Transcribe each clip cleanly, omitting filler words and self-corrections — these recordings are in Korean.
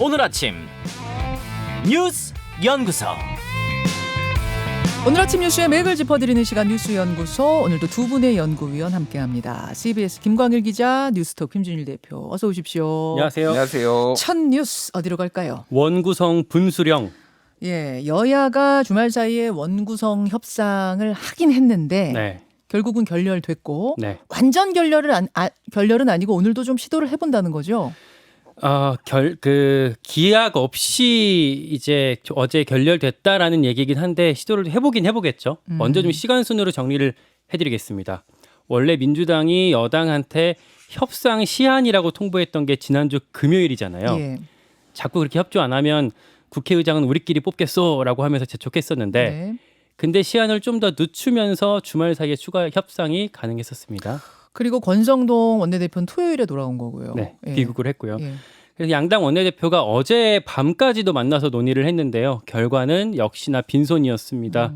오늘 아침 뉴스 연구소. 오늘 아침 뉴스의 맥을 짚어드리는 시간 뉴스연구소. 오늘도 두 분의 연구위원 함께합니다. CBS 김광일 기자, 뉴스톱 김준일 대표, 어서 오십시오. 안녕하세요. 안녕하세요. 첫 뉴스 어디로 갈까요? 원구성 분수령. 예, 여야가 주말 사이에 원구성 협상을 하긴 했는데 네. 결국은 결렬됐고 네. 완전 결렬은 아니고 오늘도 좀 시도를 해본다는 거죠. 기약 없이 이제 어제 결렬됐다라는 얘기긴 한데 시도를 해보겠죠. 먼저 좀 시간 순으로 정리를 해드리겠습니다. 원래 민주당이 여당한테 협상 시한이라고 통보했던 게 지난주 금요일이잖아요. 예. 자꾸 그렇게 협조 안 하면 국회의장은 우리끼리 뽑겠소라고 하면서 재촉했었는데 네. 근데 시한을 좀 더 늦추면서 주말 사이에 추가 협상이 가능했었습니다. 그리고 권성동 원내대표는 토요일에 돌아온 거고요. 네, 예. 귀국을 했고요. 예. 그래서 양당 원내대표가 어제 밤까지도 만나서 논의를 했는데요. 결과는 역시나 빈손이었습니다.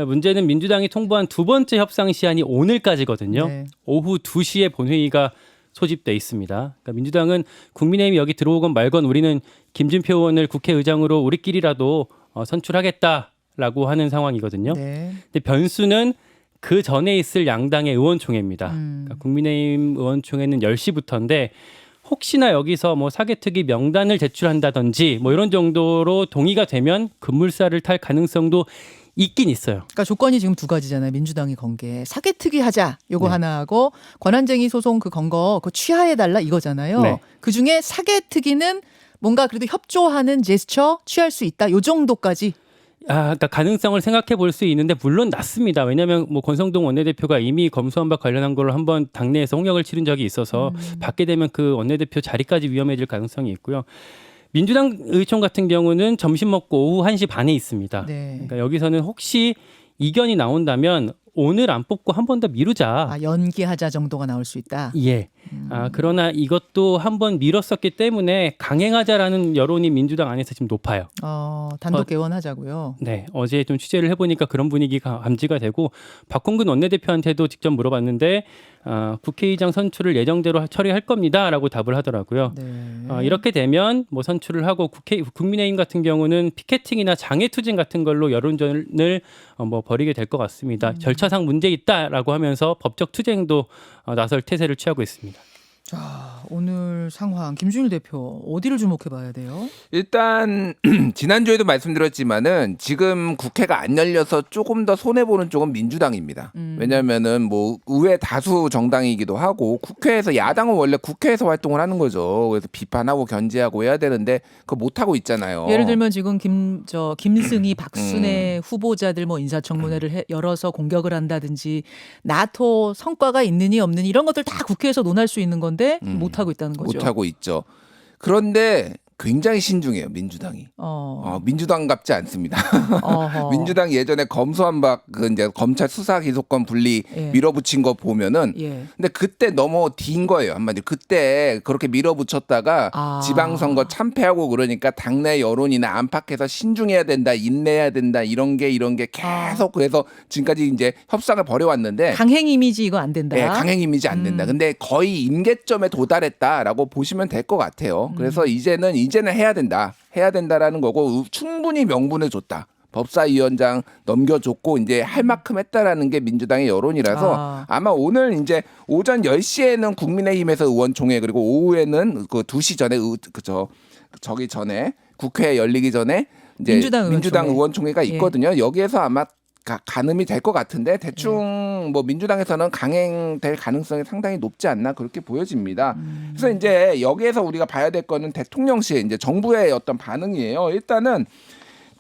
문제는 민주당이 통보한 두 번째 협상 시한이 오늘까지거든요. 네. 오후 2시에 본회의가 소집돼 있습니다. 그러니까 민주당은 국민의힘이 여기 들어오건 말건 우리는 김진표 의원을 국회의장으로 우리끼리라도 선출하겠다라고 하는 상황이거든요. 네. 근데 변수는 그 전에 있을 양당의 의원총회입니다. 그러니까 국민의힘 의원총회는 10시부터인데 혹시나 여기서 뭐 사개특위 명단을 제출한다든지 뭐 이런 정도로 동의가 되면 급물살을 탈 가능성도 있긴 있어요. 그러니까 조건이 지금 두 가지잖아요. 민주당이 건 게 사개특위 하자 요거 네. 하나 하고 권한쟁의 소송 그 건 거 그거 취하해 달라 이거잖아요. 네. 그 중에 사개특위는 뭔가 그래도 협조하는 제스처 취할 수 있다. 요 정도까지. 그러니까 가능성을 생각해 볼 수 있는데 물론 낮습니다. 왜냐하면 뭐 권성동 원내대표가 이미 검수완박 관련한 걸로 한번 당내에서 홍역을 치른 적이 있어서 받게 되면 그 원내대표 자리까지 위험해질 가능성이 있고요. 민주당 의총 같은 경우는 점심 먹고 오후 1시 반에 있습니다. 네. 그러니까 여기서는 혹시 이견이 나온다면 오늘 안 뽑고 한 번 더 미루자. 연기하자 정도가 나올 수 있다. 예. 그러나 이것도 한 번 미뤘었기 때문에 강행하자라는 여론이 민주당 안에서 지금 높아요. 단독 개원하자고요. 네, 어제 좀 취재를 해보니까 그런 분위기가 감지가 되고 박홍근 원내대표한테도 직접 물어봤는데 국회의장 선출을 예정대로 처리할 겁니다라고 답을 하더라고요. 네. 이렇게 되면 뭐 선출을 하고 국민의힘 같은 경우는 피켓팅이나 장애투쟁 같은 걸로 여론전을 뭐 벌이게 될 것 같습니다. 절차상 문제 있다라고 하면서 법적 투쟁도 나설 태세를 취하고 있습니다. 자, 오늘 상황 김준일 대표 어디를 주목해 봐야 돼요? 일단 지난주에도 말씀드렸지만은 지금 국회가 안 열려서 조금 더 손해 보는 쪽은 민주당입니다. 왜냐하면은 뭐 의회 다수 정당이기도 하고 국회에서 야당은 원래 국회에서 활동을 하는 거죠. 그래서 비판하고 견제하고 해야 되는데 그거 못 하고 있잖아요. 예를 들면 지금 김승희, 박순애 후보자들 뭐 인사청문회를 열어서 공격을 한다든지 나토 성과가 있느니 없느니 이런 것들 다 국회에서 논할 수 있는 건데 못 하고 있다는 거죠. 못 하고 있죠. 그런데 굉장히 신중해요, 민주당이. 민주당 같지 않습니다. 민주당 예전에 검수완박 이제 검찰 수사 기소권 분리 예. 밀어붙인 거 보면은 예. 근데 그때 너무 딘 거예요, 한마디로. 그때 그렇게 밀어붙였다가 지방선거 참패하고 그러니까 당내 여론이나 안팎에서 신중해야 된다, 인내해야 된다 이런 게 계속 그래서 지금까지 이제 협상을 벌여왔는데 강행 이미지 이거 안 된다. 네, 강행 이미지 안 된다. 근데 거의 임계점에 도달했다라고 보시면 될 것 같아요. 그래서 이제는 해야 된다라는 거고 충분히 명분을 줬다. 법사위원장 넘겨줬고 이제 할 만큼 했다라는 게 민주당의 여론이라서 아마 오늘 이제 오전 10시에는 국민의힘에서 의원총회 그리고 오후에는 그 2시 전에 저기 전에 국회 열리기 전에 이제 민주당 의원총회가 있거든요. 여기에서 아마 가늠이 될 것 같은데 대충 뭐 민주당에서는 강행될 가능성이 상당히 높지 않나 그렇게 보여집니다. 그래서 이제 여기에서 우리가 봐야 될 거는 대통령실 이제 정부의 어떤 반응이에요. 일단은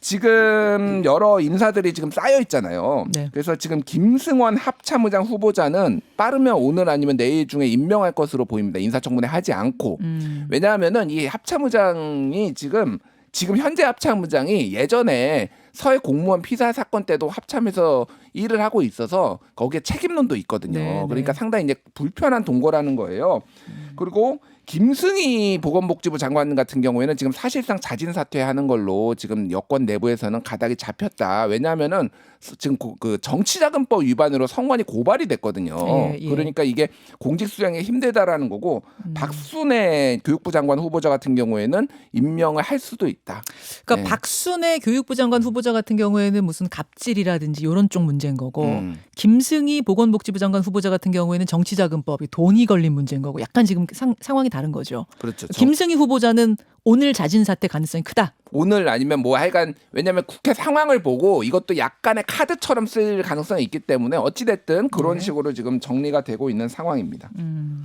지금 여러 인사들이 지금 쌓여 있잖아요. 네. 그래서 지금 김승원 합참의장 후보자는 빠르면 오늘 아니면 내일 중에 임명할 것으로 보입니다. 인사청문회 하지 않고. 왜냐하면은 이 합참의장이 지금 현재 합참의장이 예전에 서해 공무원 피살 사건 때도 합참에서 일을 하고 있어서 거기에 책임론도 있거든요. 네, 그러니까 네. 상당히 이제 불편한 동거라는 거예요. 그리고 김승희 보건복지부 장관 같은 경우에는 지금 사실상 자진 사퇴하는 걸로 지금 여권 내부에서는 가닥이 잡혔다. 왜냐하면은 지금 그 정치자금법 위반으로 선관위 고발이 됐거든요. 예. 그러니까 이게 공직 수행이 힘들다라는 거고 박순애 교육부 장관 후보자 같은 경우에는 임명을 할 수도 있다. 그러니까 네. 박순애 교육부 장관 후보자 같은 경우에는 무슨 갑질이라든지 이런 쪽 문제인 거고 김승희 보건복지부 장관 후보자 같은 경우에는 정치자금법이 돈이 걸린 문제인 거고 약간 지금 상황이 다른 거죠. 그렇죠. 김승희 후보자는 오늘 자진 사퇴 가능성이 크다. 오늘 아니면 뭐 하여간 왜냐하면 국회 상황을 보고 이것도 약간의 카드처럼 쓸 가능성이 있기 때문에 어찌됐든 그런 식으로 지금 정리가 되고 있는 상황입니다.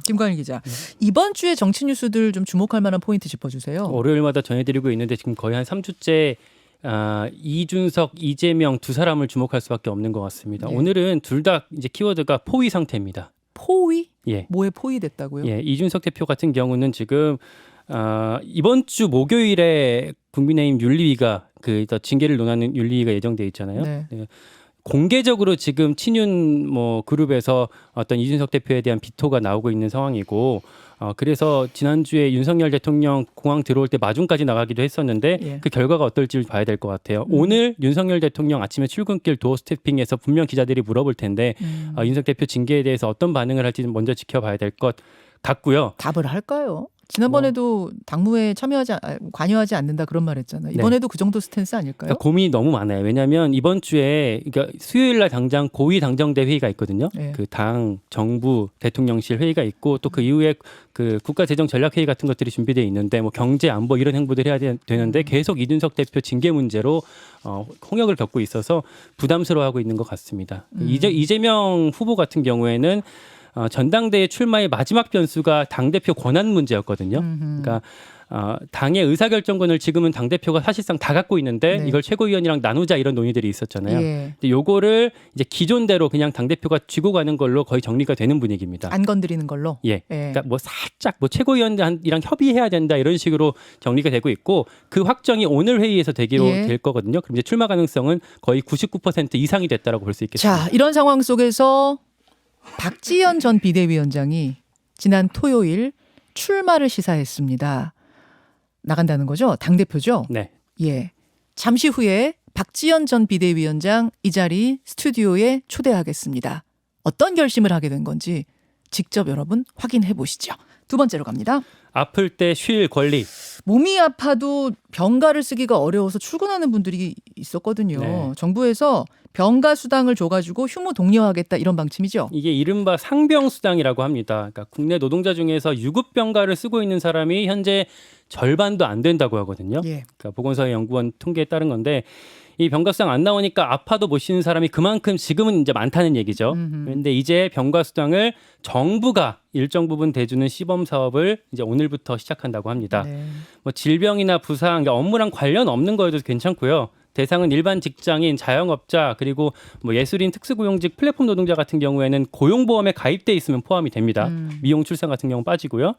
김관일 기자. 이번 주에 정치 뉴스들 좀 주목할 만한 포인트 짚어주세요. 월요일마다 전해드리고 있는데 지금 거의 한 3주째 이준석, 이재명 두 사람을 주목할 수밖에 없는 것 같습니다. 네. 오늘은 둘 다 이제 키워드가 포위 상태입니다. 포위? 예. 뭐에 포위됐다고요? 예, 이준석 대표 같은 경우는 지금 이번 주 목요일에 국민의힘 윤리위가 그 징계를 논하는 윤리위가 예정돼 있잖아요. 네. 네. 공개적으로 지금 친윤 뭐 그룹에서 어떤 이준석 대표에 대한 비토가 나오고 있는 상황이고 그래서 지난주에 윤석열 대통령 공항 들어올 때 마중까지 나가기도 했었는데 예. 그 결과가 어떨지 봐야 될 것 같아요. 오늘 윤석열 대통령 아침에 출근길 도어 스태핑에서 분명 기자들이 물어볼 텐데 윤석 대표 징계에 대해서 어떤 반응을 할지 먼저 지켜봐야 될 것 같고요. 답을 할까요? 지난번에도 당무에 관여하지 않는다 그런 말 했잖아요. 이번에도 그 정도 스탠스 아닐까요? 그러니까 고민이 너무 많아요. 왜냐하면 이번 주에 그러니까 수요일 날 당장 고위 당정대 회의가 있거든요. 네. 그 당, 정부, 대통령실 회의가 있고 또 그 이후에 그 국가재정전략회의 같은 것들이 준비되어 있는데 뭐 경제, 안보 이런 행보들 해야 되는데 계속 이준석 대표 징계 문제로 홍역을 겪고 있어서 부담스러워하고 있는 것 같습니다. 이재명 후보 같은 경우에는 전당대회 출마의 마지막 변수가 당대표 권한 문제였거든요. 그러니까 당의 의사결정권을 지금은 당대표가 사실상 다 갖고 있는데 네. 이걸 최고위원이랑 나누자 이런 논의들이 있었잖아요. 예. 근데 요거를 이제 기존대로 그냥 당대표가 쥐고 가는 걸로 거의 정리가 되는 분위기입니다. 안 건드리는 걸로. 예. 그러니까 뭐 살짝 뭐 최고위원이랑 협의해야 된다 이런 식으로 정리가 되고 있고 그 확정이 오늘 회의에서 되기로 될 거거든요. 그럼 이제 출마 가능성은 거의 99% 이상이 됐다라고 볼 수 있겠습니다. 자, 이런 상황 속에서 박지원 전 비대위원장이 지난 토요일 출마를 시사했습니다. 나간다는 거죠? 당대표죠? 네. 예. 잠시 후에 박지원 전 비대위원장 이 자리 스튜디오에 초대하겠습니다. 어떤 결심을 하게 된 건지 직접 여러분 확인해 보시죠. 두 번째로 갑니다. 아플 때 쉴 권리. 몸이 아파도 병가를 쓰기가 어려워서 출근하는 분들이 있었거든요. 네. 정부에서 병가 수당을 줘가지고 휴무 독려하겠다 이런 방침이죠. 이게 이른바 상병수당이라고 합니다. 그러니까 국내 노동자 중에서 유급병가를 쓰고 있는 사람이 현재 절반도 안 된다고 하거든요. 예. 그러니까 보건사회 연구원 통계에 따른 건데 이 병가수당 안 나오니까 아파도 못 쉬는 사람이 그만큼 지금은 이제 많다는 얘기죠. 그런데 이제 병가수당을 정부가 일정 부분 대주는 시범 사업을 이제 오늘부터 시작한다고 합니다. 네. 뭐 질병이나 부상, 그러니까 업무랑 관련 없는 거에도 괜찮고요. 대상은 일반 직장인, 자영업자, 그리고 뭐 예술인, 특수고용직, 플랫폼 노동자 같은 경우에는 고용보험에 가입돼 있으면 포함이 됩니다. 미용, 출산 같은 경우 빠지고요.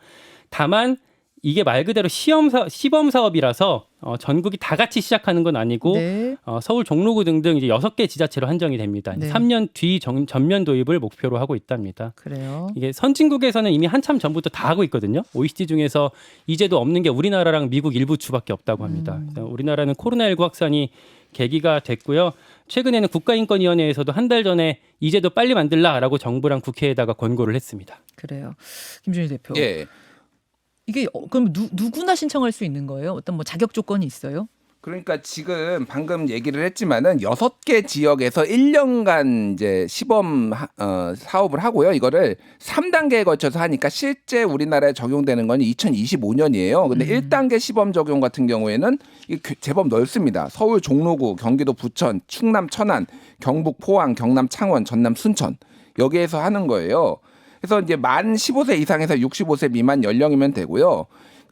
다만 이게 말 그대로 시범 사업이라서 전국이 다 같이 시작하는 건 아니고 네. 서울 종로구 등등 이제 6개 지자체로 한정이 됩니다. 네. 3년 뒤 전면 도입을 목표로 하고 있답니다. 그래요. 이게 선진국에서는 이미 한참 전부터 다 하고 있거든요. OECD 중에서 이제도 없는 게 우리나라랑 미국 일부 주밖에 없다고 합니다. 그래서 우리나라는 코로나19 확산이 계기가 됐고요. 최근에는 국가인권위원회에서도 한 달 전에 이제도 빨리 만들라라고 정부랑 국회에다가 권고를 했습니다. 그래요. 김준일 대표. 예. 이게 그럼 누구나 신청할 수 있는 거예요? 어떤 뭐 자격 조건이 있어요? 그러니까 지금 방금 얘기를 했지만은 6개 지역에서 1년간 이제 시범 사업을 하고요. 이거를 3단계에 걸쳐서 하니까 실제 우리나라에 적용되는 건 2025년이에요. 근데 1단계 시범 적용 같은 경우에는 이게 제법 넓습니다. 서울 종로구, 경기도 부천, 충남 천안, 경북 포항, 경남 창원, 전남 순천 여기에서 하는 거예요. 그래서 이제 만 15세 이상에서 65세 미만 연령이면 되고요.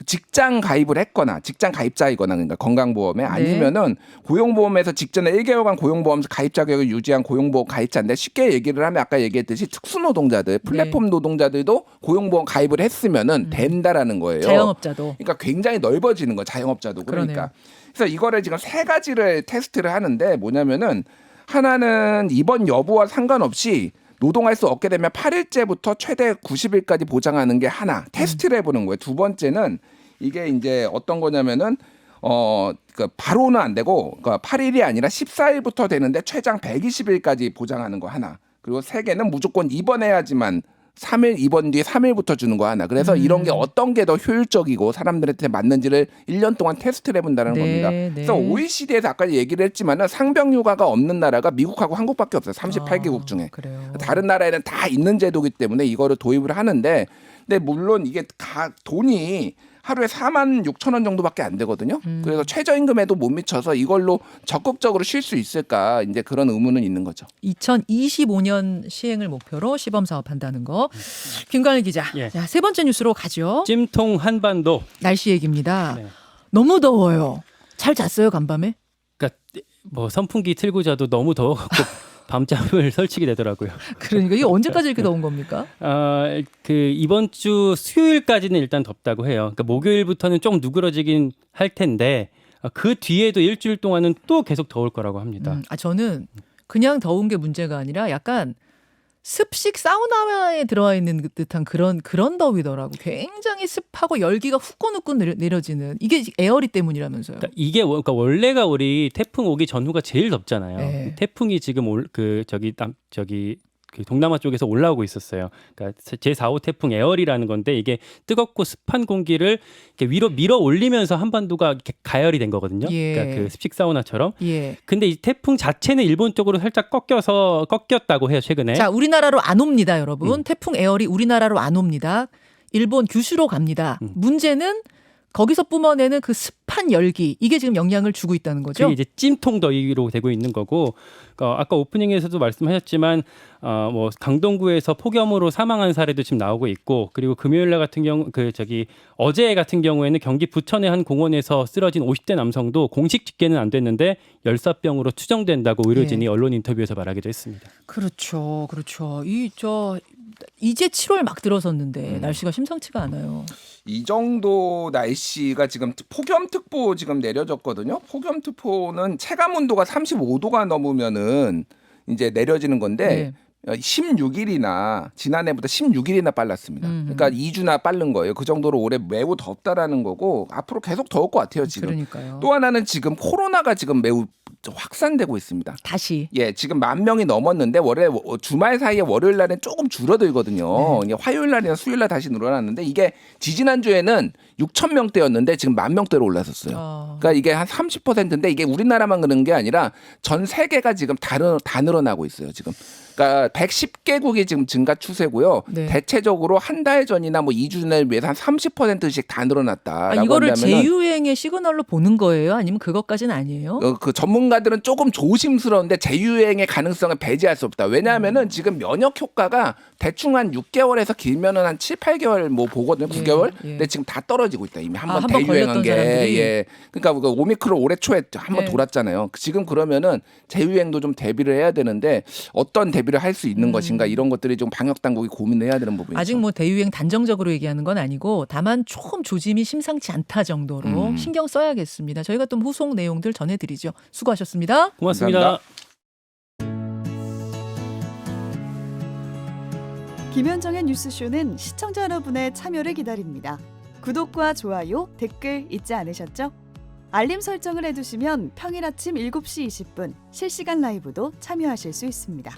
직장 가입을 했거나 직장 가입자이거나 그러니까 건강보험에 아니면은 고용보험에서 직전에 1개월간 고용보험 가입 자격을 유지한 고용보험 가입자인데 쉽게 얘기를 하면 아까 얘기했듯이 특수노동자들, 플랫폼 노동자들도 고용보험 가입을 했으면은 된다라는 거예요. 자영업자도. 그러니까 굉장히 넓어지는 거 자영업자도 그러니까. 그러네요. 그래서 이거를 지금 3가지를 테스트를 하는데 뭐냐면은 하나는 입원 여부와 상관없이 노동할 수 없게 되면 8일째부터 최대 90일까지 보장하는 게 하나 테스트를 해보는 거예요. 두 번째는 이게 이제 어떤 거냐면은 바로는 안 되고 8일이 아니라 14일부터 되는데 최장 120일까지 보장하는 거 하나. 그리고 세 개는 무조건 입원해야지만 3일 입원 뒤에 3일부터 주는 거 하나. 그래서 이런 게 어떤 게 더 효율적이고 사람들한테 맞는지를 1년 동안 테스트를 해본다는 겁니다. 그래서 OECD에서 아까 얘기를 했지만은 상병휴가가 없는 나라가 미국하고 한국밖에 없어요. 38개국 중에. 그래요. 다른 나라에는 다 있는 제도이기 때문에 이거를 도입을 하는데, 근데 물론 이게 돈이 하루에 4만 6천 원 정도밖에 안 되거든요. 그래서 최저임금에도 못 미쳐서 이걸로 적극적으로 쉴 수 있을까 이제 그런 의문은 있는 거죠. 2025년 시행을 목표로 시범 사업한다는 거. 김관일 기자. 예. 자, 세 번째 뉴스로 가죠. 찜통 한반도. 날씨 얘기입니다. 네. 너무 더워요. 잘 잤어요 간밤에? 그러니까 뭐 선풍기 틀고 자도 너무 더워갖고 밤잠을 설치게 되더라고요. 그러니까 이게 언제까지 이렇게 더운 겁니까? 이번 주 수요일까지는 일단 덥다고 해요. 그러니까 목요일부터는 좀 누그러지긴 할 텐데 그 뒤에도 일주일 동안은 또 계속 더울 거라고 합니다. 저는 그냥 더운 게 문제가 아니라 약간 습식 사우나에 들어와 있는 듯한 그런 더위더라고. 굉장히 습하고 열기가 후끈후끈 내려지는. 이게 에어리 때문이라면서요. 그러니까 이게 그러니까 원래가 우리 태풍 오기 전후가 제일 덥잖아요. 네. 태풍이 지금 그 동남아 쪽에서 올라오고 있었어요. 그러니까 제4호 태풍 에어리라는 건데 이게 뜨겁고 습한 공기를 이렇게 위로 밀어 올리면서 한반도가 이렇게 가열이 된 거거든요. 예. 그러니까 그 습식 사우나처럼. 예. 근데 이 태풍 자체는 일본 쪽으로 살짝 꺾였다고 해요, 최근에. 자, 우리나라로 안 옵니다, 여러분. 태풍 에어리 우리나라로 안 옵니다. 일본 규슈로 갑니다. 문제는 거기서 뿜어내는 그 습한 열기, 이게 지금 영향을 주고 있다는 거죠. 그게 이제 찜통 더위로 되고 있는 거고, 아까 오프닝에서도 말씀하셨지만 뭐 강동구에서 폭염으로 사망한 사례도 지금 나오고 있고, 그리고 금요일날 같은 경우 어제 같은 경우에는 경기 부천의 한 공원에서 쓰러진 50대 남성도 공식 집계는 안 됐는데 열사병으로 추정된다고 의료진이 언론 인터뷰에서 말하기도 했습니다. 그렇죠. 이제 7월 막 들어섰는데 날씨가 심상치가 않아요. 이 정도 날씨가 지금 폭염특보 지금 내려졌거든요. 폭염특보는 체감 온도가 35도가 넘으면은 이제 내려지는 건데 16일이나 지난해보다 16일이나 빨랐습니다. 그러니까 2주나 빠른 거예요. 그 정도로 올해 매우 덥다라는 거고 앞으로 계속 더울 것 같아요. 지금. 그러니까요. 또 하나는 지금 코로나가 지금 매우 확산되고 있습니다. 다시. 예, 지금 10,000명이 넘었는데 주말 사이에 월요일 날엔 조금 줄어들거든요. 이게 화요일 날이나 수요일 날 다시 늘어났는데 이게 지지난주에는 6,000명대였는데 지금 10,000명대로 올라섰어요. 그러니까 이게 한 30%인데 이게 우리나라만 그런 게 아니라 전 세계가 지금 다 늘어나고 있어요. 지금. 그러니까 110개국이 지금 증가 추세고요. 네. 대체적으로 한 달 전이나 뭐 2주 전에 비해서 한 30%씩 다 늘어났다. 이거를 재유행의 시그널로 보는 거예요? 아니면 그것까지는 아니에요? 그 전문가들은 조금 조심스러운데 재유행의 가능성을 배제할 수 없다. 왜냐하면은 지금 면역 효과가 대충 한 6개월에서 길면은 한 7, 8개월 뭐 보거든요. 9개월. 근데 지금 다 떨어지고 있다. 이미 한번 대유행한 게. 예. 그러니까 그 오미크론 올해 초에 한번 돌았잖아요. 지금 그러면은 재유행도 좀 대비를 해야 되는데 어떤 대비를 할 수 있는 것인가 이런 것들이 좀 방역 당국이 고민을 해야 되는 부분이죠. 아직 뭐 대유행 단정적으로 얘기하는 건 아니고 다만 조금 조짐이 심상치 않다 정도로 신경 써야겠습니다. 저희가 또 후속 내용들 전해드리죠. 수고하셨습니다. 고맙습니다. 감사합니다. 김현정의 뉴스쇼는 시청자 여러분의 참여를 기다립니다. 구독과 좋아요, 댓글 잊지 않으셨죠? 알림 설정을 해두시면 평일 아침 7시 20분 실시간 라이브도 참여하실 수 있습니다.